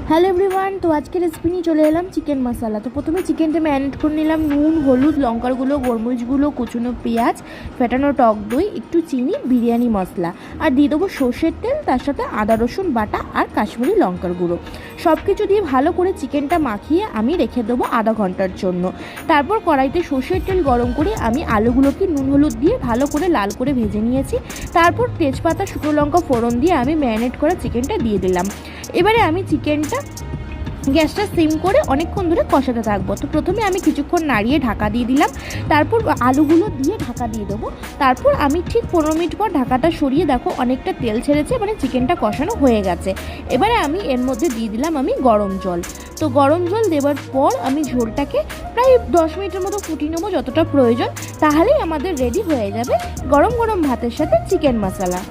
Hello everyone, তো আজকে recipe নিয়ে চলে এলাম চিকেন মশলা। তো প্রথমে চিকেনটা ম্যারিনেট করে নিলাম নুন, হলুদ, লঙ্কার গুঁড়ো, গোলমরিচগুলো, কুচনো পেঁয়াজ, ফেটানো টক দই, একটু চিনি, বিরিয়ানি মশলা আর দিয়ে দেবো সর্ষের তেল, তার সাথে আদা রসুন বাটা আর কাশ্মীরি লঙ্কার গুঁড়ো। সব কিছু দিয়ে ভালো করে চিকেনটা মাখিয়ে আমি রেখে দেবো আধা ঘন্টার জন্য। তারপর কড়াইতে সর্ষের তেল গরম করে আমি আলুগুলোকে নুন হলুদ দিয়ে ভালো করে লাল করে ভেজে নিয়েছি। তারপর তেজপাতা, শুকনো লঙ্কা ফোড়ন দিয়ে আমি ম্যারিনেট করা চিকেনটা দিয়ে দিলাম। এবারে আমি চিকেনটা গ্যাসটা সিম করে অনেকক্ষণ ধরে কষাতে থাকবো। তো প্রথমে আমি কিছুক্ষণ নাড়িয়ে ঢাকা দিয়ে দিলাম, তারপর আলুগুলো দিয়ে ঢাকা দিয়ে দেবো। তারপর আমি ঠিক 15 মিনিট পর ঢাকাটা সরিয়ে দেখো অনেকটা তেল ছেড়েছে, মানে চিকেনটা কষানো হয়ে গেছে। এবারে আমি এর মধ্যে দিয়ে দিলাম আমি গরম জল। তো গরম জল দেওয়ার পর আমি ঝোলটাকে প্রায় 10 মিনিটের মতো ফুটিয়ে নেবো যতটা প্রয়োজন, তাহলেই আমাদের রেডি হয়ে যাবে গরম গরম ভাতের সাথে চিকেন মশলা।